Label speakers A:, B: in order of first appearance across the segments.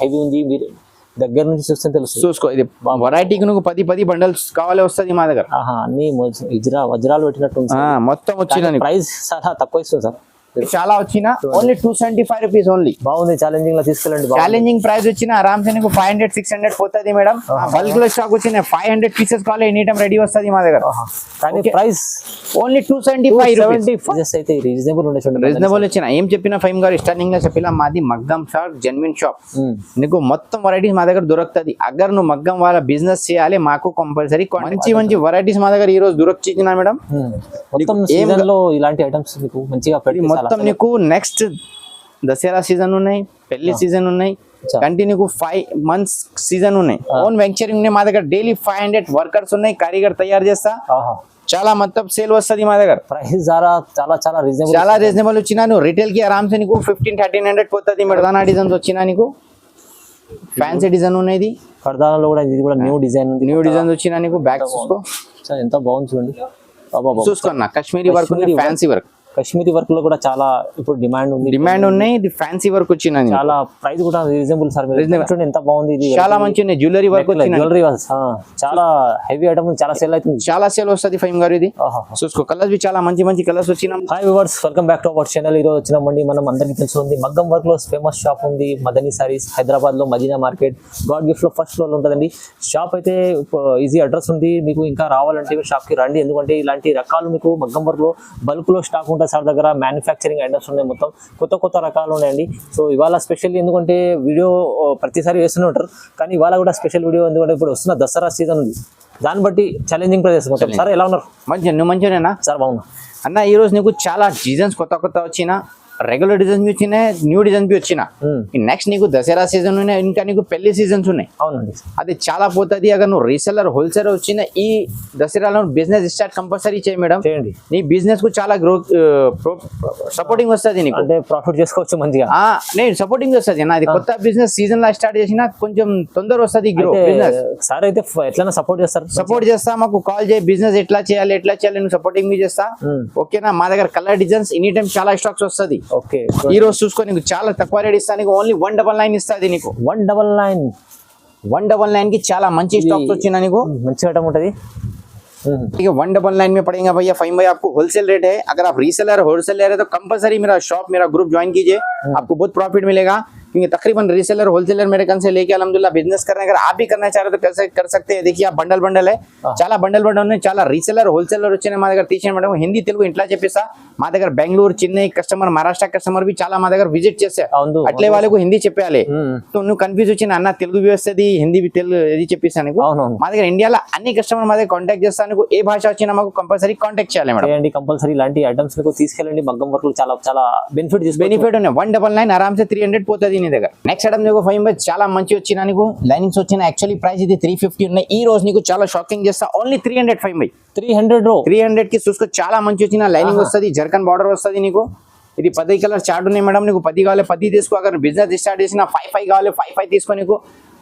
A: Heavy ఉంది, మీరు దగ్గర నుంచి చూస్తే తెలుసు.
B: చూసుకో, ఇది వెరైటీకి నువ్వు 10 బండల్స్ కావాలి వస్తుంది మా దగ్గర.
A: అన్ని వజ్రాలు పెట్టినట్టు
B: మొత్తం వచ్చిన
A: ప్రైస్ చాలా తక్కువ ఇస్తుంది సార్.
B: చాలా వచ్చిన ఓన్లీ 275 రూపీస్ ఓన్లీ.
A: బాగుంది, ఛాలెంజింగ్ లో తీసుకెళ్ళండి.
B: ఛాలెంజింగ్ ప్రైస్ వచ్చిన ఆరామ్సే నీకు 500-600 పోతుంది మేడం. బల్క్ లో స్టాక్ వచ్చిన 500 పీసెస్ కావాలి, ఎనీ టైం రెడీ వస్తుంది మా దగ్గర.
A: కానీ ప్రైస్
B: ఓన్లీ 275
A: అయితే రీజనబుల్ ఉండే.
B: రీజనబుల్ వచ్చిన ఏం చెప్పిన ఫైమ్ గారు స్టార్టింగ్ లో చెప్పిన మాది మగ్గం షాప్, జెన్యున్ షాప్. నీకు మొత్తం వెరైటీస్ మా దగ్గర దొరుకుతుంది. అగర్ నువ్వు మగ్గం వాళ్ళ బిజినెస్ చేయాలి, మాకు కంపల్సరీ మంచి వెరైటీస్ మా దగ్గర ఈ రోజు దొరకొచ్చిన మేడం.
A: మొత్తం సీజన్ లో ఇలాంటి ఐటమ్స్ మీకు మంచిగా
B: మొత్తం నీకు నెక్స్ట్ దసరా సీజన్ ఉన్నాయి, పెళ్లి సీజన్ ఉన్నాయి, కంటిన్యూ 5 months సీజన్ ఉన్నాయి. ఓన్ వెంచరింగ్ ఉన్నాయి మా దగ్గర. డైలీ 500 వర్కర్స్ ఉన్నాయి, కారీగర్ తయారు చేస్తా. చాలా మొత్తం సేల్ వస్తుంది మా దగ్గర.
A: ప్రైస్ చాలా
B: రీజనబుల్ వచ్చినా. నువ్వు రిటైల్ కి ఆరామ్సే నీకు 1500-1300 పోతుంది. మెడదానా డిజైన్స్ వచ్చినా నీకు ఫ్యాన్సీ డిజైన్ ఉన్నది.
A: కడదానాలో కూడా ఇది కూడా న్యూ డిజైన్
B: వచ్చినా నీకు. బ్యాక్ చూసుకో,
A: ఎంత బాగుంది చూడండి.
B: చూసుకోన్నా Kashmiri work, fancy work.
A: Kashmiri work లో కూడా చాలా ఇప్పుడు డిమాండ్
B: ఉన్నాయి. ఇది ఫ్యాన్సీ వర్క్ వచ్చిన
A: చాలా ప్రైస్ కూడా రీజనబుల్ సార్. ఎంత బాగుంది, ఇది
B: చాలా మంచి ఉన్నాయి. జ్యువెలరీ వర్క్,
A: చాలా హెవీ ఐటమ్, చాలా సేల్ అవుతుంది.
B: చాలా సేల్ వస్తుంది ఫైమ్ గారు. ఇది చూసుకో, కలర్స్ చాలా మంచి కలర్స్ వచ్చిన.
A: Hi viewers, welcome back to our channel. ఈ రోజు వచ్చినామండి మనం అందరికీ తెలుసు మగ్గం వర్క్ లో ఫేమస్ షాప్ ఉంది మదనీ సారీస్, హైదరాబాద్ లో మదీనా మార్కెట్ గాడ్ గిఫ్ట్ లో ఫస్ట్ ఫ్లోర్ లో ఉంటుందండి. షాప్ అయితే ఈజీ అడ్రస్ ఉంది. మీకు ఇంకా రావాలంటే షాప్ కి రండి, ఎందుకంటే ఇలాంటి రకాలు మీకు మగ్గం వర్క్ లో బల్క్ లో స్టాక్ ఉంటుంది సార్ దగ్గర. మ్యానుఫ్యాక్చరింగ్ ఐటమ్స్ ఉన్నాయి, మొత్తం కొత్త రకాలు ఉన్నాయండి. సో ఇవాళ స్పెషల్, ఎందుకంటే వీడియో ప్రతిసారి వేస్తూనే ఉంటారు, కానీ ఇవాళ కూడా స్పెషల్ వీడియో, ఎందుకంటే ఇప్పుడు వస్తున్న దసరా సీజన్ ఉంది, దాన్ని బట్టి ఛాలెంజింగ్ ప్రైజెస్ మొత్తం. సార్ ఎలా ఉన్నారు?
B: నువ్వు మంచిగానేనా
A: సార్? బాగున్నా
B: అన్న. ఈ రోజు నీకు చాలా డిజైన్స్ కొత్త వచ్చిన, రెగ్యులర్ డిజైన్స్ బి వచ్చినాయి, న్యూ డిజైన్స్ బి వచ్చిన. నెక్స్ట్ నీకు దసరా సీజన్ ఉన్నాయి, ఇంకా నీకు పెళ్లి సీజన్స్ ఉన్నాయి.
A: అవునండి, అది
B: చాలా పోతుంది. అगर నువ్వు రీసెల్లర్ హోల్సేలర్ వచ్చిన ఈ దసరాలో బిజినెస్ స్టార్ట్ కంపల్సరీ చేయి మేడం.
A: చేయండి,
B: నీ బిజినెస్ కు చాలా గ్రోత్ సపోర్టింగ్ వస్తుంది. నీకు
A: అంటే ప్రాఫిట్ చేసుకోవచ్చు మంచిగా.
B: నేను సపోర్టింగ్ వస్తుంది. నాది కొత్త బిజినెస్ సీజన్ లో స్టార్ట్ చేసిన కొంచెం తొందర వస్తుంది బిజినెస్.
A: సార్ అయితే ఎట్లా సపోర్ట్ చేస్తారు?
B: సపోర్ట్ చేస్తా, మాకు కాల్ చేయి. బిజినెస్ ఎట్లా చేయాలి నువ్వు సపోర్టింగ్ మీ చేస్తా. ఓకేనా? మా దగ్గర కలర్ డిజైన్స్ ఎనీ టైం చాలా స్టాక్స్ వస్తుంది.
A: ఓకే,
B: ఈ రోజు చూసుకో, నీకు చాలా తక్కువ రేట్ ఇస్తా. నీకు ఓన్లీ 199 ఇస్తుంది. నీకు 199 కి చాలా మంచి స్టాక్స్ వచ్చినా. నీకు
A: మంచి ఐటమ్ ఉంటుంది.
B: 199 में पड़ेगा भैया फाइम भाई. आपको होलसेल रेट है. अगर आप रीसेलर होलसेलर है तो कंपलसरी मेरा शॉप, मेरा ग्रुप ज्वाइन कीजिए. आपको बहुत प्रॉफिट मिलेगा, क्योंकि तकरीबन रीसेलर होलसेलर मेरे कन से लेके अल्हम्दुलिल्लाह बिजनेस करने. अगर आप भी करना चाह रहे तो कैसे कर सकते हैं? देखिए, आप बंडल है, చాలా బండల్ ఉన్నాయి. చాలా రీసెలర్ హోల్సేలర్ వచ్చిన మా దగ్గర తీసిన మేడం. హిందీ తెలుగు ఇంట్లో చెప్పేస్తా. మా దగ్గర బెంగళూరు, చెన్నై కస్టమర్, మహారాష్ట్ర కస్టమర్ भी చాలా మా దగ్గర విజిట్ చేశారు. అట్లే వాళ్ళకు హిందీ చెప్పాలి. నువ్వు కన్ఫ్యూజ్ వచ్చిన అన్న తెలుగు వస్తుంది, హిందీ తెలుగు ఇది చెప్పేసాను. మా దగ్గర ఇండియాలో అన్ని కస్టమర్ మా దగ్గర కాంటాక్ట్ చేస్తాను. ఏ భాష వచ్చినా మాకు కంపల్సరీ కాంటాక్ట్ చేయాలి మేడం.
A: కంపల్సరీ ఇలాంటి ఐటమ్స్ తీసుకెళ్ళండి. మగ్గం వర్క్ చాలా
B: బెనిఫిట్ ఉన్నాయి. 199 ఆరామ్సే 300 పోతుంది నీ దగ్గర. నెక్స్ట్ ఐటమ్ నీకు ఫైమ్ బై చాలా మంచి వచ్చిన. నీకు లైనింగ్స్ వచ్చిన. యాక్చువల్లీ ప్రైస్ ఇది 350 ఉన్నాయి. ఈ రోజు నీకు చాలా షాకింగ్ చేస్తా. Only 300 ఫైమ్ by. 300 కి చూసుకో, చాలా మంచి వచ్చిన. లైనింగ్ వస్తుంది, జర్కన్ బార్డర్ వస్తుంది. నీకు ఇది 10 కలర్ చార్ట్ ఉన్నాయి మేడం. నీకు 10 కావాలి 10 తీసుకో. అगर బిజినెస్ స్టార్ట్ చేసిన 5 కావాలి 5 తీసుకో. నీకు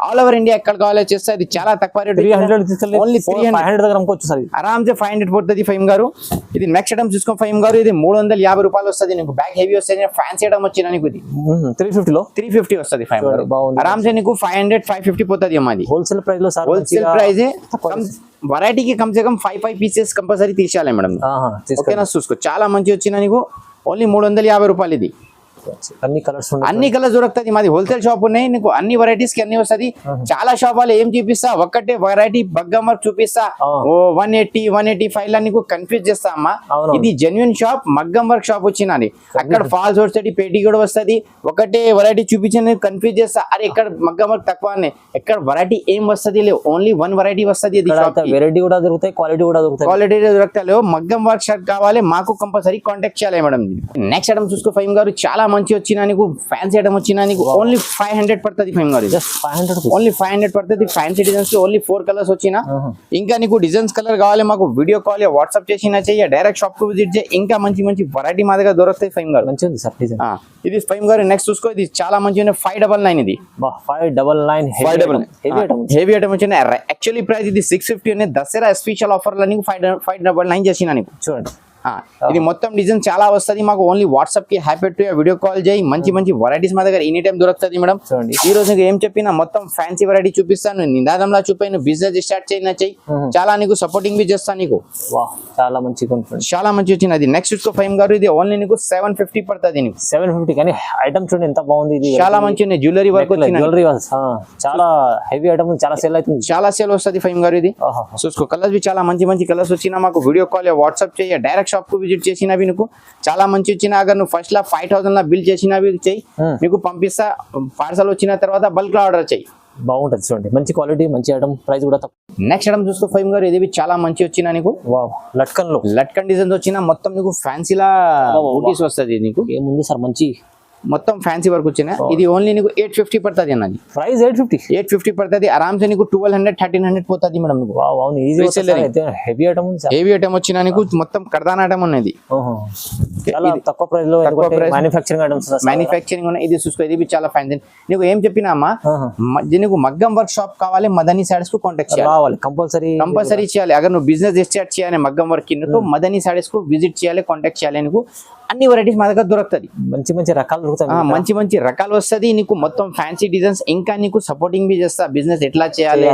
B: ఆల్ ఓవర్ ఇండియా ఎక్కడ కావాలో చేస్తా. ఇది చాలా తక్కువ రేట్.
A: 300 ఓన్లీ 300 దగ్గర అమ్ముకోవచ్చు సార్.
B: ఆరామ్సే 500 పోతుంది ఫైమ్ గారు. ఇది నెక్స్ట్ ఐటమ్ చూసుకో ఫైమ్ గారు. ఇది 350 రూపాయలు వస్తుంది. నీకు బ్యాక్ హెవీ వస్తుంది. ఫ్యాన్సీ ఐటమ్ వచ్చిన. నీకు ఇది 350 వస్తుంది ఫైమ్ గారు. ఆరామ్సే నీకు 500-550 పోతుంది. మాది
A: హోల్సేల్ ప్రైస్ లో సార్.
B: హోల్సేల్ ప్రైస్ వెరైటీకి కమ్ సే కమ్ 5 పీసెస్ కంపల్సరీ తీసేయాలి మేడం. ఓకేనా? చూసుకో, చాలా మంచి వచ్చిన. నీకు ఓన్లీ 350 రూపాయలు. ఇది అన్ని కలర్స్ దొరుకుతుంది. మాది హోల్సేల్ షాప్ ఉన్నాయి. నీకు అన్ని వెరైటీస్ కి అన్ని వస్తుంది. చాలా షాప్ వాళ్ళు ఏం చూపిస్తా, ఒక్కటే వెరైటీ మగ్గం వర్క్ చూపిస్తా. 180-185 లా నీకు కన్ఫ్యూజ్ చేస్తా అమ్మా. ఇది జెన్యున్ షాప్, మగ్గం వర్క్ షాప్ వచ్చినది. అక్కడ ఫాల్స్ వస్తుంది, పేటీ కూడా వస్తుంది. ఒకటే వెరైటీ చూపించి కన్ఫ్యూజ్ చేస్తా. అరే ఇక్కడ మగ్గం వర్క్ తక్కువ, ఎక్కడ వెరైటీ ఏం వస్తుంది లేవు. ఓన్లీ 1 వెరైటీ వస్తుంది.
A: వెరైటీ కూడా దొరుకుతాయి, క్వాలిటీ కూడా దొరుకుతాయి.
B: క్వాలిటీ దొరుకుతాయి. మగ్గం వర్క్ షర్ట్ కావాలి, మాకు కంపల్సరీ కాంటాక్ట్ చేయాలి మేడం. నెక్స్ట్ ఐటమ్ చూసుకో ఫైమ్ గారు. చాలా మంచి వచ్చినా. నీకు ఫ్యాన్సీ ఐటమ్ వచ్చినా. నీకు ఓన్లీ 500 పడుతుంది ఫైమ్ గారు. ఓన్లీ 500 పడుతుంది. ఫ్యాన్సీ డిజైన్స్ ఓన్లీ 4 కలర్స్ వచ్చినా. ఇంకా నీకు డిజైన్స్ కలర్ కావాలి, మాకు వీడియో కాల్ వాట్సాప్ చేసినా చెయ్యి, డైరెక్ట్ షాప్ కు విజిట్ చేయి. ఇంకా మంచి వెరైటీ మా దగ్గర దొరుకుతాయి ఫైమ్ గారు.
A: మంచిది సార్ డిజైన్.
B: ఇది ఫైమ్ గారు. నెక్స్ట్ చూసుకో, ఇది చాలా మంచి 599. ఇది
A: 599
B: హెవీ ఐటమ్ వచ్చిన. యాక్చువల్లీ ప్రైస్ ఇది 650 ఉన్నాయి. దసరా స్పెషల్ ఆఫర్ లో నీకు 599 చేసిన. నీకు
A: చూడండి,
B: ఇది మొత్తం డిజైన్ చాలా వస్తది మాకు ఓన్లీ వాట్సాప్ కి హ్యాపీ టు వీడియో కాల్ చేయి మంచి మంచి వెరైటీస్ మా దగ్గర ఎనీ టైం దొరుకుతుంది మేడం
A: చూడండి
B: ఈ రోజు నీకు ఏం చెప్పినా మొత్తం ఫ్యాన్సీ వెరైటీ చూపిస్తాను నిదానంలా చూపాను బిజినెస్ స్టార్ట్ చేయనా చెయ్యి చాలా నీకు సపోర్టింగ్ బి చేస్తాను నీకు
A: వావ్ చాలా మంచి కాన్ఫిడెన్స్
B: చాలా మంచి వచ్చినది నెక్స్ట్ చూసుకో ఫైమ్ గారు ఇది ఓన్లీ నీకు 750 పడుతుంది నీకు
A: 750 కానీ ఐటమ్ చూడండి ఎంత బాగుంది ఇది
B: చాలా మంచి ఉన్నాయి జ్యువెలరీ వర్క్
A: జ్యువెలరీ చాలా హెవీ ఐటమ్ చాలా సేల్ అవుతుంది
B: చాలా సేల్ వస్తుంది ఫైమ్ గారు ఇది చూసుకో కలర్స్ బి చాలా మంచి మంచి కలర్స్ వచ్చినా మాకు వీడియో కాల్ వాట్సాప్ చేయ డైరెక్ట్ షాప్ కు విజిట్ చేసినా నీకు చాలా మంచి వచ్చినా అगर నువ్వు ఫస్ట్ లా 5000 లా బిల్ చేసినా చెయ్యి నీకు పంపిస్తా పార్సల్ వచ్చిన తర్వాత బల్క్ లో ఆర్డర్ చెయ్యి
A: బాగుంటది చూడండి మంచి క్వాలిటీ మంచి ఐటమ్ ప్రైస్ కూడా తక్కువ
B: నెక్స్ట్ ఐటమ్ చూసుకో ఫైమ్ గారు ఇది చాలా మంచి వచ్చినా నీకు
A: వావ్ లట్కన్
B: డిజైన్ వచ్చినా మొత్తం నీకు ఫ్యాన్సీలా బూటీస్ వస్తుంది నీకు
A: ఏముంది సార్ మంచి
B: మొత్తం ఫ్యాన్సీ వర్క్ వచ్చినా ఇది ఓన్లీ నీకు 850 పడుతుంది అన్నది
A: ప్రైస్ 850
B: పడుతుంది ఆరామ్సే నీకు 1200 1300 పోతుంది మేడం నీకు
A: అవును easy heavy item
B: heavy item వచ్చినా నీకు మొత్తం కర్దాన్ ఐటమ్ ఉన్నది
A: చాలా తక్కువ ప్రైస్ లో మ్యానుఫ్యాక్చరింగ్ ఐటమ్స్
B: మ్యానుఫ్యాక్చరింగ్ ఉన్నాయి ఇది చూసుకో ఇది చాలా ఫ్యాన్సీ నీకు ఏం చెప్పినా అమ్మా నీకు మగ్గం వర్క్ షాప్ కావాలి మదనీ సారీస్ కు కాంటాక్ట్ చేయాలి కంపల్సరీ చేయాలి అगर నువ్వు బిజినెస్ స్టార్ట్ చేయాలి మగ్గం వర్క్ కింద మదనీ సారీస్ కు విజిట్ చేయాలి కాంటాక్ట్ చేయాలి నీకు అన్ని వెరైటీస్ మా దగ్గర దొరుకుతుంది
A: మంచి మంచి రకాలు దొరుకుతాయి
B: మంచి మంచి రకాలు వస్తుంది నీకు మొత్తం ఫ్యాన్సీ డిజైన్స్ ఇంకా నీకు సపోర్టింగ్ బి చేస్తా బిజినెస్ ఎట్లా చేయాలి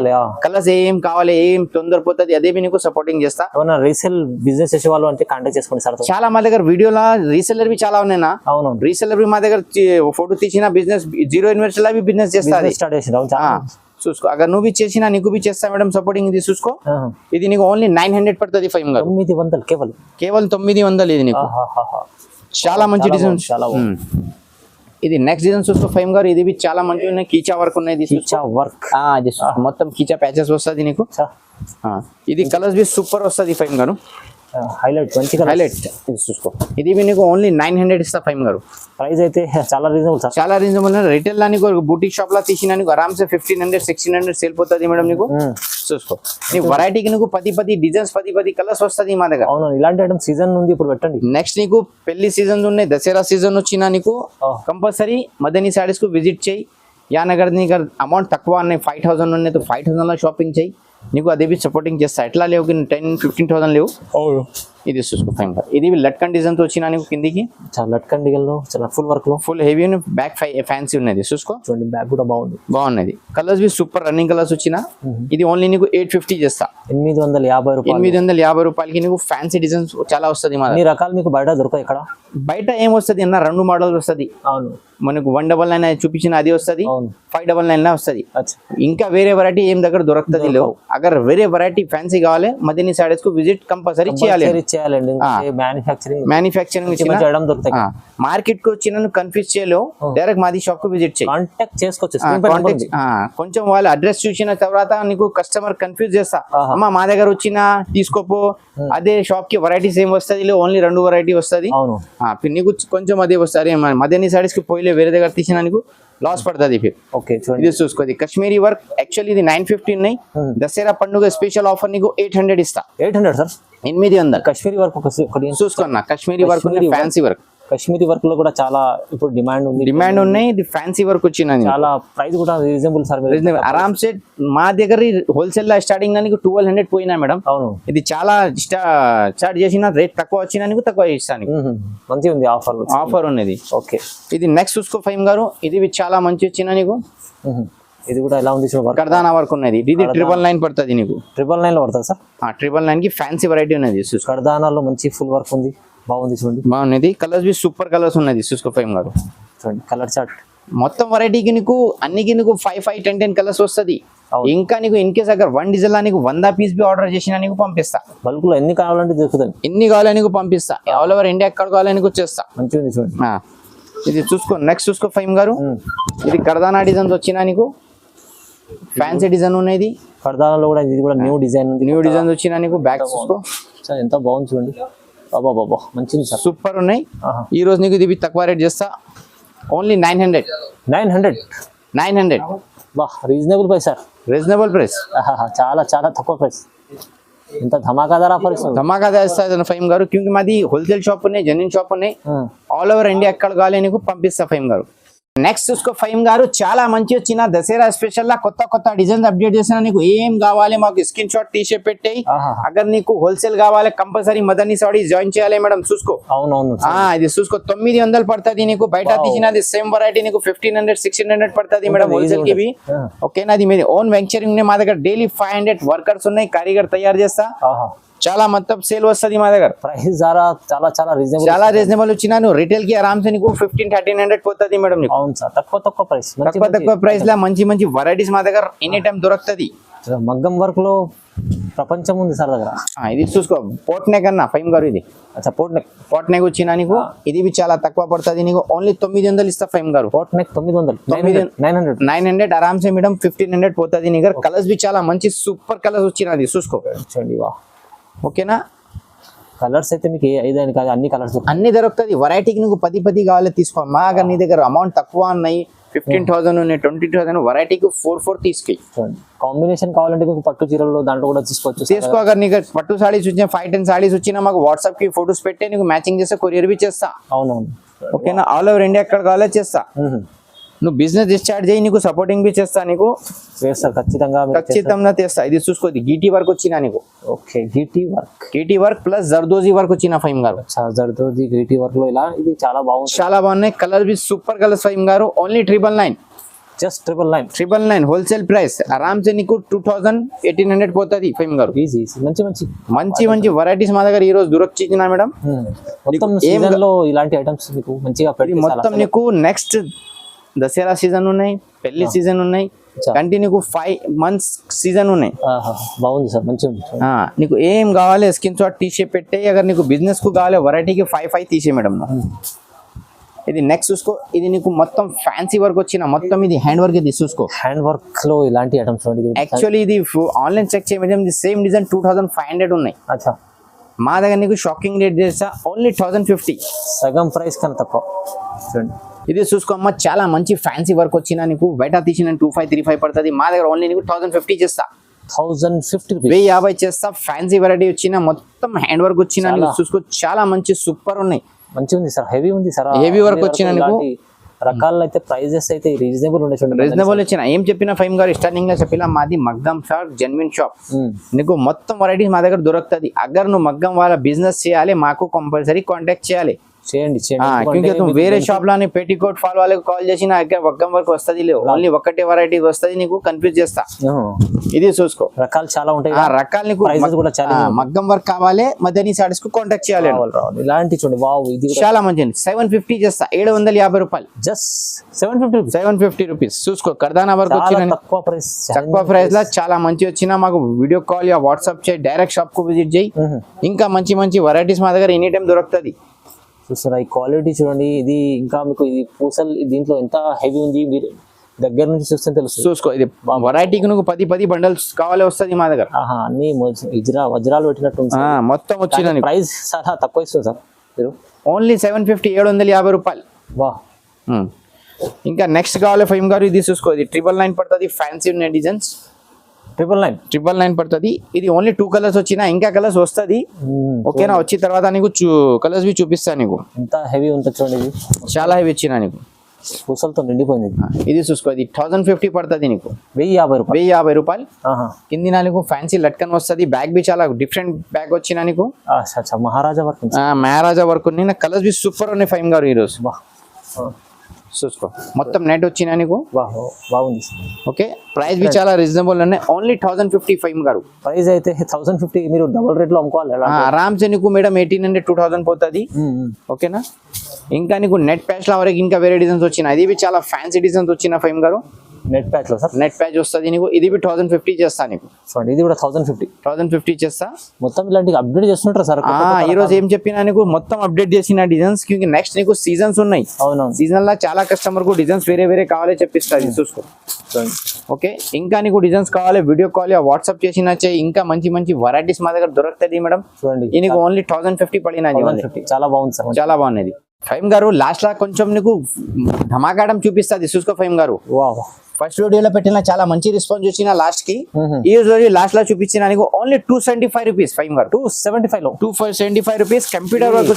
B: కలర్స్ ఏం కావాలి ఏం తొందరపోతుంది అదే నీకు సపోర్టింగ్ చేస్తా
A: రీసేల్ బిజినెస్ చేసే వాళ్ళు అంటే కాంటాక్ట్ చేసుకోండి సార్
B: చాలా మా దగ్గర వీడియోలో రీసెల్లర్ బి చాలా ఉన్నాయినా
A: అవును
B: రీసెల్లర్ బి మా దగ్గర ఫోటో తీసిన బిజినెస్ జీరో ఇన్వెస్ట్ లా బిజినెస్ చేస్తా
A: స్టార్ట్ చేసిన
B: చూసుకో అगर నువ్వు బి చేసినా నీకు బి చేస్తా మేడం సపోర్టింగ్ ఇది చూసుకో ఇది నీకు ఓన్లీ 900 పడుతుంది ఫైమ్ గారు
A: 900 కేవలం
B: 900 ఇది నీకు చాలా మంచి డిజైన్ ఇది నెక్స్ట్ డిజైన్ చూసుకో ఫైమ్ గారు ఇది బి చాలా మంచి ఉన్నాయి కీచా వర్క్ ఉన్నాయి
A: కీచా వర్క్
B: మొత్తం కీచా ప్యాచెస్ వస్తుంది నీకు ఇది కలర్స్ బి సూపర్ వస్తుంది ఫైమ్ గారు
A: హైలైట్ మంచి
B: హైలైట్ చూసుకో ఇది బి నీకు ఓన్లీ 900 ఇస్తా ఫైమ్ గారు
A: ప్రైస్ అయితే చాలా రీజనబుల్ సార్
B: చాలా రీజనబుల్ రిటైల్ లా నీకు బూటిక్ షాప్ లా తీసినా నీకు ఆరామ్సే 1500 1600 సేల్ పోతుంది మేడం నీకు చూసుకో నీకు వెరైటీకి నీకు 10 డిజైన్స్ 10 కలర్స్ వస్తుంది మా దగ్గర
A: అవును ఇలాంటి ఐటమ్ సీజన్ ఉంది ఇప్పుడు పెట్టండి
B: నెక్స్ట్ నీకు పెళ్లి సీజన్ ఉన్నాయి దసరా సీజన్ వచ్చినా నీకు కంపల్సరీ మదనీ సారీస్ కు విజిట్ చేయి యానగర్ నీకు అమౌంట్ తక్కువ ఉన్నాయి 5000 ఉన్నాయి 5000 లో షాపింగ్ చేయి నీకు అదే బి సపోర్టింగ్ చేస్తా ఎట్లా లేవు 10-15,000 లేవు ఇది చూసుకో ఫైన్ ఇది లట్కన్ డిజైన్ తో వచ్చినా నీకు కిందికి
A: లట్కన్ డిజైన్ లో చాలా ఫుల్ వర్క్ లో
B: ఫుల్ హెవీ బ్యాక్ ఫ్యాన్సీ ఉన్నది చూసుకో
A: చూడండి బ్యాక్ కూడా బాగున్నది
B: colours be super running colours వచ్చినా ఇది ఓన్లీ నీకు 850 చేస్తా 850 రూపాయలకి నీకు ఫ్యాన్సీ డిజైన్స్ చాలా వస్తుంది మా
A: రకాలు మీకు బయట దొరకదు ఇక్కడ
B: బయట ఏం వస్తుంది అన్న 2 మోడల్స్ వస్తుంది
A: అవును
B: మనకు 199 చూపించిన అది వస్తుంది 599 లా వస్తుంది ఇంకా వేరే వెరైటీ ఏం దగ్గర దొరుకుతుంది లేవు అగర్ వేరే వెరైటీ ఫ్యాన్సీ కావాలి మదనీ సారీస్ కు విజిట్ కంపల్సరీ చేయాలండి మ్యానుఫ్యాక్చరింగ్ మార్కెట్ కు వచ్చిన కన్ఫ్యూజ్ చేయలేవు డైరెక్ట్ మాది షాప్ కు విజిట్ చేయి
A: కాంటాక్ట్ చేసుకోవచ్చు
B: కొంచెం వాళ్ళ అడ్రస్ చూసిన తర్వాత నీకు కస్టమర్ కన్ఫ్యూజ్ చేస్తా అమ్మా మా దగ్గర వచ్చినా తీసుకోపో అదే షాప్ కి వెరైటీస్ ఏం వస్తుంది ఓన్లీ 2 వెరైటీ వస్తుంది నీకు కొంచెం అదే వస్తుంది మదనీ సారీస్ కి పోయిలే వేరే దగ్గర తీసినా నీకు లాస్ పడుతుంది
A: ఓకే
B: ఇది చూసుకోది కాశ్మీరీ వర్క్ యాక్చువల్లీ ఇది 950 ఉన్నాయి దసరా పండుగ స్పెషల్ ఆఫర్ నీకు 800 ఇస్తా
A: 800 సార్
B: 800
A: కాశ్మీరీ వర్క్
B: చూసుకున్నా Kashmiri work fancy work
A: Kashmiri work లో కూడా చాలా ఇప్పుడు
B: డిమాండ్ ఉన్నాయి ఇది ఫ్యాన్సీ వర్క్ వచ్చిన
A: చాలా ప్రైస్ కూడా రీజనబుల్ సార్
B: ఆరామ్ సే మా దగ్గర హోల్సేల్ లా స్టార్టింగ్ నీకు 1200 పోయినా మేడం
A: అవును
B: ఇది చాలా స్టార్ట్ చేసిన రేట్ తక్కువ వచ్చినా నీకు తక్కువ ఇస్తాను
A: మంచిగా ఉంది
B: ఆఫర్ ఉన్నది
A: ఓకే
B: ఇది నెక్స్ట్ చూసుకో ఫైమ్ గారు ఇది చాలా మంచి వచ్చిన నీకు
A: ఇది కూడా ఎలా ఉంది
B: కర్దానా వర్క్ ఉన్నది ఇది 999 పడుతుంది నీకు
A: 999 లో పడుతుంది సార్
B: 999 కి ఫ్యాన్సీ వెరైటీ ఉన్నది
A: కర్దానాలో మంచి ఫుల్ వర్క్ ఉంది బాగుంది చూడండి
B: బాగున్నది కలర్స్ బి సూపర్ కలర్స్ ఉన్నది చూసుకో ఫైమ్ గారు
A: చూడండి కలర్ చార్ట్
B: మొత్తం వెరైటీకి నీకు అన్నికి నీకు 5 10 కలర్స్ వస్తుంది ఇంకా నీకు ఇన్ కేస్ అగర్ 1 డిజైన్ లా నీకు 100 పీస్ బి ఆర్డర్ చేసినా నీకు పంపిస్తా
A: బల్క్ లో ఎన్ని కావాలంటే దొరుకుతుంది
B: ఎన్ని కావాలని నీకు పంపిస్తా ఆల్ ఓవర్ ఇండియా ఎక్కడ కావాలని నీకు వచ్చేస్తా
A: మంచిగా ఉంది చూడండి
B: ఇది చూసుకో నెక్స్ట్ చూసుకో ఫైమ్ గారు ఇది కర్దానా డిజైన్స్ వచ్చినా నీకు ఫ్యాన్సీ డిజైన్ ఉన్నది
A: కర్దానాలో కూడా ఇది కూడా న్యూ డిజైన్
B: వచ్చినా నీకు బ్యాక్ చూసుకో
A: ఎంత బాగుంది చూడండి బాబా మంచిది సార్
B: సూపర్ ఉన్నాయి ఈ రోజు నీకు ఇది తక్కువ రేట్ చేస్తా ఓన్లీ 900
A: బా reasonable price sir
B: reasonable price
A: చాలా చాలా తక్కువ ప్రైస్ ఇంత ధమాకాదార్ ఆఫర్ ఇస్తుంది
B: ధమాకాదార్ ఇస్తా ఫైమ్ గారు క్యూంకి మాది హోల్సేల్ షాప్ ఉన్నాయి జెన్యున్ షాప్ ఉన్నాయి ఆల్ ఓవర్ ఇండియా ఎక్కడ కావాలి నీకు పంపిస్తా ఫైమ్ గారు నెక్స్ట్ చూసుకో ఫైమ్ గారు చాలా మంచి వచ్చిన దసరా స్పెషల్ లా కొత్త కొత్త డిజైన్స్ అప్డేట్ చేసిన నీకు ఏం కావాలి మాకు స్క్రీన్ షాట్ తీసే పెట్టేయి అగర్ నీకు హోల్సేల్ కావాలి కంపల్సరీ మదనీ సాడీస్ జాయిన్ చేయాలి మేడం చూసుకో
A: అవునవును
B: ఇది చూసుకో 900 పడుతుంది నీకు బయట తీసినది సేమ్ వెరైటీ నీకు 1500 1600 పడుతుంది మేడం హోల్సేల్ కి ఓకేనా అది మీది ఓన్ వెంచరింగ్ మా దగ్గర డైలీ 500 వర్కర్స్ ఉన్నాయి కారీగర్ తయారు చేస్తా చాలా మొత్తం సేల్ వస్తుంది మా దగ్గర
A: ప్రైస్ చాలా చాలా రీజనబుల్
B: చాలా రీజనబుల్ వచ్చినా నువ్వు రిటైల్ కి ఆరామ్సే నీకు 1500-1300 పోతుంది మేడం నీకు
A: అవును సార్ తక్కువ ప్రైస్
B: తక్కువ ప్రైస్ లా మంచి మంచి వెరైటీస్ మా దగ్గర ఎనీ టైం దొరుకుతుంది
A: మగ్గం వర్క్ లో ప్రపంచం ఉంది సార్ దగ్గర
B: ఇది చూసుకో పోట్ నెక్ అన్న ఫైమ్ గారు ఇది
A: అచ్చా పోట్ నెక్
B: వచ్చినా నీకు ఇది చాలా తక్కువ పడుతుంది నీకు ఓన్లీ 900 ఇస్తా ఫైమ్ గారు
A: పోట్ నెక్ 900
B: ఆరామ్సే మేడం 1500 పోతుంది నీ దగ్గర కలర్స్ బి చాలా మంచి సూపర్ కలర్స్ వచ్చినది చూసుకో
A: చూడండి వా
B: ఓకేనా
A: కలర్స్ అయితే మీకు ఏదైనా కాదు అన్ని కలర్స్
B: అన్ని దొరుకుతుంది వెరైటీకి నీకు 10 కావాలి తీసుకో మా అगर నీ దగ్గర అమౌంట్ తక్కువ ఉన్నాయి 15,000 ఉన్నాయి 20,000 వెరైటీకి 4 తీసుకెళ్ళి
A: కాంబినేషన్ కావాలంటే మీకు పట్టు చీరలు దాంట్లో కూడా తీసుకోవచ్చు
B: అगर నీకు పట్టు సాడీస్ వచ్చినా 5-10 సాడీస్ వచ్చినా మాకు వాట్సాప్ కి ఫొటోస్ పెట్టే నీకు మ్యాచింగ్ చేస్తే కొరియర్ బి చేస్తా
A: అవునవును
B: ఓకేనా ఆల్ ఓవర్ ఇండియా ఎక్కడ కావాలో చేస్తా నువ్వు బిజినెస్ డిశ్చార్జ్ చేయి నీకు సపోర్టింగ్ బి చేస్తా నీకు ఖచ్చితంగా చేస్తా ఇది చూసుకో గీటీ వర్క్ వచ్చినా నీకు
A: ఓకే గీటీ వర్క్
B: ప్లస్ జర్దోజీ వర్క్ వచ్చిన ఫైమ్ గారు
A: జర్దోజీ గీటీ వర్క్ లో ఇలా ఇది చాలా బాగుంది
B: చాలా బాగున్నాయి కలర్ బి సూపర్ కలర్స్ ఫైమ్ గారు ఓన్లీ 999
A: జస్ట్ 999
B: హోల్సేల్ ప్రైస్ ఆరామ్సే నీకు 2000-1800 పోతుంది ఫైమ్ గారు
A: ఈజీ మంచి
B: వెరైటీస్ మా దగ్గర ఈ రోజు దొరకొచ్చినా మేడం
A: మొత్తం సీజన్ లో ఇలాంటి ఐటమ్స్ మీకు మంచిగా
B: మొత్తం నీకు నెక్స్ట్ దసరా సీజన్ ఉన్నాయి పెళ్లి సీజన్ ఉన్నాయి కంటిన్యూ 5 months సీజన్ ఉన్నాయి
A: బాగుంది సార్ మంచిగా
B: నీకు ఏం కావాలి స్క్రీన్ షాట్ తీసే పెట్టే అगर నీకు బిజినెస్ కు కావాలి వెరైటీకి 5 తీసే మేడం ఇది నెక్స్ట్ చూసుకో ఇది నీకు మొత్తం ఫ్యాన్సీ వర్క్ వచ్చిన మొత్తం ఇది హ్యాండ్ వర్క్ ఇది చూసుకో
A: హ్యాండ్ వర్క్ లో ఇలాంటి ఐటమ్స్
B: యాక్చువల్లీ ఇది ఆన్లైన్ చెక్ చేయడం సేమ్ డిజైన్ 2500 ఉన్నాయి
A: అచ్చా
B: మా దగ్గర నీకు షాకింగ్ రేట్ చేస్తా ఓన్లీ 1050
A: సగం ప్రైస్ కన్నా తక్కువ చూడండి
B: ఇది చూసుకోమ్మా చాలా మంచి ఫ్యాన్సీ వర్క్ వచ్చినా నీకు బయట తీసిన 2535 పడుతుంది మా దగ్గర ఓన్లీ నీకు 1050 చేస్తా 1050 చేస్తా ఫ్యాన్సీ వెరైటీ వచ్చిన మొత్తం హ్యాండ్ వర్క్ వచ్చినా నీకు చూసుకో చాలా మంచి సూపర్ ఉన్నాయి
A: మంచిగా ఉంది సార్ హెవీ ఉంది సార్
B: హెవీ వర్క్ వచ్చినా నీకు
A: రకాలు అయితే ప్రైజెస్ అయితే రీజనబుల్ ఉండే చూడండి
B: రీజనబుల్ వచ్చిన ఏం చెప్పిన ఫైమ్ గారు స్టార్టింగ్ లో చెప్పినా మాది మగ్గం షాప్ జెన్యున్ షాప్ నీకు మొత్తం వెరైటీస్ మా దగ్గర దొరుకుతుంది అగర్ నువ్వు మగ్గం వాళ్ళ బిజినెస్ చేయాలి మాకు కంపల్సరీ కాంటాక్ట్ చేయాలి
A: చేయండి
B: వేరే షాప్ లో పెటికోట్ ఫాల్ వాళ్ళకి కాల్ చేసి నా దగ్గర మగ్గం వరకు వస్తుంది లేవు ఓన్లీ ఒకటే వెరైటీ వస్తుంది నీకు కన్ఫ్యూజ్ చేస్తా ఇది చూసుకో
A: రకాలు చాలా ఉంటాయి
B: రకాలు నీకు
A: కూడా చాలా
B: మగ్గం వర్క్ కావాలి మదనీ సారీస్ కు కాంటాక్ట్ చేయాలి
A: ఇలాంటి చూడండి వావ్ ఇది
B: చాలా మంచిది 750 చేస్తా 750 రూపాయలు
A: జస్ట్ 750
B: రూపీస్ చూసుకో కర్దానా వర్క్ వచ్చిన తక్కువ ప్రైస్ లా చాలా మంచి వచ్చిన మాకు వీడియో కాల్ యా వాట్సాప్ చేయి డైరెక్ట్ షాప్ కు విజిట్ చేయి ఇంకా మంచి వెరైటీస్ మా దగ్గర ఎనీ టైం దొరుకుతుంది
A: చూస్తారా ఈ క్వాలిటీ చూడండి ఇది ఇంకా మీకు ఇది పూసలు దీంట్లో ఎంత హెవీ ఉంది మీరు దగ్గర నుంచి చూస్తే తెలుసు
B: చూసుకో ఇది వెరైటీకి నువ్వు 10 బండల్స్ కావాలి వస్తుంది మా దగ్గర
A: అన్ని వజ్రాలు పెట్టినట్టు
B: మొత్తం వచ్చిన
A: ప్రైస్ చాలా తక్కువ ఇస్తుంది సార్ మీరు
B: ఓన్లీ 750 రూపాయలు
A: వా
B: ఇంకా నెక్స్ట్ కావాలి ఫైమ్ గారు ఇది చూసుకో ఇది 999 పడుతుంది ఫ్యాన్సీ ఉన్న డిజైన్స్ 999 పడుతుంది ఇది ఓన్లీ 2 కలర్స్ వచ్చినా ఇంకా కలర్స్ వస్తుంది ఓకేనా వచ్చిన తర్వాత నీకు కలర్స్ బి చూపిస్తా నీకు
A: ఎంత హెవీ ఉంటుంది చూడండి
B: చాలా హెవీ వచ్చినా నీకు
A: పూసలతో నిండిపోయింది
B: ఇది చూసుకో ఇది 1050 పడుతుంది నీకు
A: 1050
B: రూపాయలు కింది నీకు ఫ్యాన్సీ లట్కన్ వస్తుంది బ్యాగ్ బి చాలా డిఫరెంట్ బ్యాగ్ వచ్చినా నీకు మహారాజా వర్క్ ఉన్నాయి కలర్స్ బి సూపర్ ఉన్నాయి ఫైమ్ గారు ఈరోజు చూసుకో మొత్తం నెట్ వచ్చినా నీకు
A: బాగుంది
B: ఓకే ప్రైస్ బి చాలా రీజనబుల్ ఉన్నాయి ఓన్లీ 1050 ఫైమ్ గారు
A: ప్రైస్ అయితే 1050 మీరు డబుల్ రేట్ లో అమ్ముకోవాలి
B: ఆరామ్సే నీకు మేడం 1800-2000 పోతుంది ఓకేనా ఇంకా నీకు నెట్ ప్యాచ్ ల వరకు ఇంకా వేరే డిజైన్స్ వచ్చిన ఇది చాలా ఫ్యాన్సీ డిజైన్స్ వచ్చిన ఫైమ్ గారు
A: నెట్ ప్యాచ్ లో సార్
B: నెట్ ప్యాచ్ వస్తుంది నీకు ఇది 1050 చేస్తా నీకు
A: ఇది కూడా 1050
B: చేస్తా
A: మొత్తం ఇలాంటి అప్డేట్ చేస్తుంటారు సార్
B: ఈ రోజు ఏం చెప్పినా నీకు మొత్తం అప్డేట్ చేసిన డిజైన్స్ క్యూకి నెక్స్ట్ నీకు సీజన్స్ ఉన్నాయి
A: అవునవును
B: సీజన్ లా చాలా కస్టమర్ కు డిజైన్స్ వేరే కావాలి చెప్పిస్తారు చూసుకో ఓకే ఇంకా నీకు డిజైన్స్ కావాలి వీడియో కాల్ వాట్సాప్ చేసినా ఇంకా మంచి వెరైటీస్ మా దగ్గర దొరుకుతుంది మేడం
A: చూడండి
B: నీకు ఓన్లీ 1050 పడినా
A: చాలా బాగుంది సార్
B: చాలా బాగున్నది ఫైమ్ గారు లాస్ట్ లా కొంచెం నీకు ధమాకాడం చూపిస్తుంది చూసుకో ఫైమ్ గారు ఫస్ట్ వీడియోలో పెట్టిన చాలా మంచి రెస్పాన్స్ వచ్చిన లాస్ట్ కి ఈ రోజు లాస్ట్ లో చూపించిన నీకు ఓన్లీ 275 రూపీస్ ఫైమ్ గారు 275 rupees computer work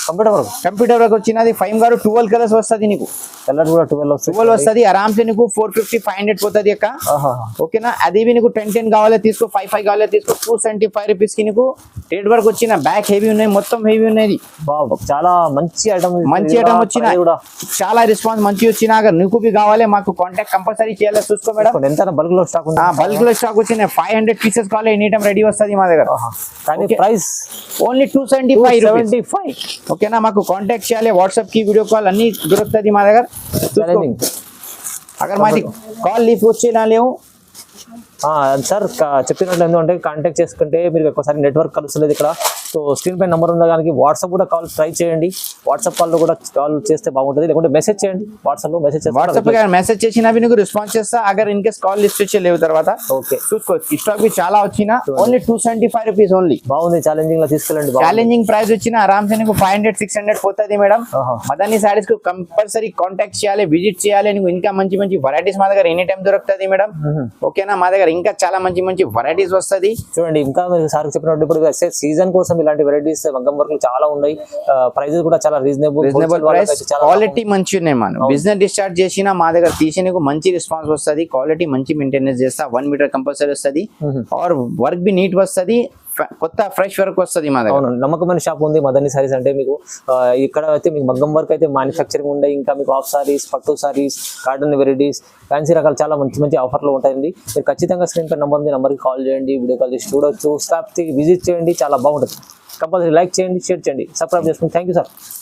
A: computer work
B: computer work వచ్చినది 5 గారు 12 కలర్స్ వస్తుంది నీకు
A: కలర్ కూడా 12 వస్తుంది
B: 12 వస్తుంది ఆరామ్సే నీకు 450 500 పోతుంది అక్క ఓకేనా అది నీకు 10 కావాలో తీసుకో 5 కావాలో తీసుకో 275 రూపీస్ కి నీకు థ్రెడ్ వర్క్ వచ్చిన బ్యాక్ హెవీ ఉన్నాయి మొత్తం హెవీ ఉన్నది
A: చాలా మంచి ఐటమ్
B: వచ్చిన చాలా రెస్పాన్స్ మంచి వచ్చినా అगर నీకు బి కావాలి మాకు కాంటాక్ట్ కంపల్సరీ చేయాలి చూసుకో మేడం
A: ఎంత బల్క్ లో స్టాక్ ఉంది
B: బల్క్ లో స్టాక్ వచ్చిన 500 పీసెస్ కావాలి ఎనీ టైం రెడీ వస్తుంది మా దగ్గర
A: కానీ ప్రైస్
B: ఓన్లీ 275 ఓకేనా మాకు కాంటాక్ట్ చేయాలి వాట్సాప్ కి వీడియో కాల్ అన్ని దొరుకుతుంది మా దగ్గర అగర్ మాది కాల్ లీఫ్ వచ్చినా లేవు
A: సార్ చెప్పినట్లు ఎందుకంటే కాంటాక్ట్ చేసుకుంటే మీరు ఒకసారి నెట్వర్క్ కలుస్తలేదు ఇక్కడ సో స్క్రీన్ పై నెంబర్ ఉంది దానికి వాట్సాప్ కూడా కాల్ ట్రై చేయండి వాట్సాప్ కాల్లో కూడా కాల్ చేస్తే బాగుంటుంది లేకుంటే మెసేజ్ చేయండి వాట్సాప్ లో
B: మెసేజ్ చేసినా నీకు రెస్పాన్స్ చేస్తా agar in case call list వచ్చే లేవు తర్వాత
A: ఓకే
B: చూసుకో స్టాక్ బి చాలా వచ్చిన ఓన్లీ 275 రూపీస్ ఓన్లీ
A: బాగుంది ఛాలెంజింగ్ లో తీసుకెళ్ళండి
B: ఛాలెంజింగ్ ప్రైస్ వచ్చిన ఆరామ్సే నీకు 500 600 పోతుంది మేడం మదనీ సారీస్ కు కంపల్సరీ కాంటాక్ట్ చేయాలి విజిట్ చేయాలి నీకు ఇంకా మంచి మంచి వెరైటీస్ మా దగ్గర ఎనీ టైం దొరుకుతుంది మేడం ఓకేనా మా దగ్గర ఇంకా చాలా మంచి మంచి వెరైటీస్ వస్తుంది
A: చూడండి ఇంకా మీరు సార్ చెప్పినట్టు ఇప్పుడు సీజన్ కోసం ఇలాంటి వెరైటీస్ మగ్గం వర్క్ చాలా ఉన్నాయి ప్రైజెస్ కూడా చాలా రీజనబుల్
B: ప్రైస్ క్వాలిటీ మంచి ఉన్నాయి మనం బిజినెస్ డిస్టార్ట్ చేసినా మా దగ్గర తీసి నీకు మంచి రెస్పాన్స్ వస్తుంది క్వాలిటీ మంచి మెయింటెనెన్స్ చేస్తా 1 మీటర్ కంపల్సరీ వస్తుంది ఆర్ వర్క్ బి నీట్ వస్తుంది కొత్త ఫ్రెష్ వర్క్ వస్తుంది మా దగ్గర
A: నమ్మకమైన షాప్ ఉంది మదనీ సారీస్ అంటే మీకు ఇక్కడ అయితే మీకు మగ్గం వర్క్ అయితే మ్యానుఫ్యాక్చరింగ్ ఉండే ఇంకా మీకు హాఫ్ సారీస్ పట్టు సారీస్ కాటన్ వెరైటీస్ ఫ్యాన్సీ రకాలు చాలా మంచి మంచి ఆఫర్లు ఉంటాయండి మీరు ఖచ్చితంగా స్క్రీన్ పై నెంబర్ ఉంది నెంబర్కి కాల్ చేయండి వీడియో కాల్ చేసి చూడొచ్చు స్టాఫ్ విజిట్ చేయండి చాలా బాగుంటుంది కంపల్సరీ లైక్ చేయండి షేర్ చేయండి సబ్స్క్రైబ్ చేసుకోండి థ్యాంక్ యూ సార్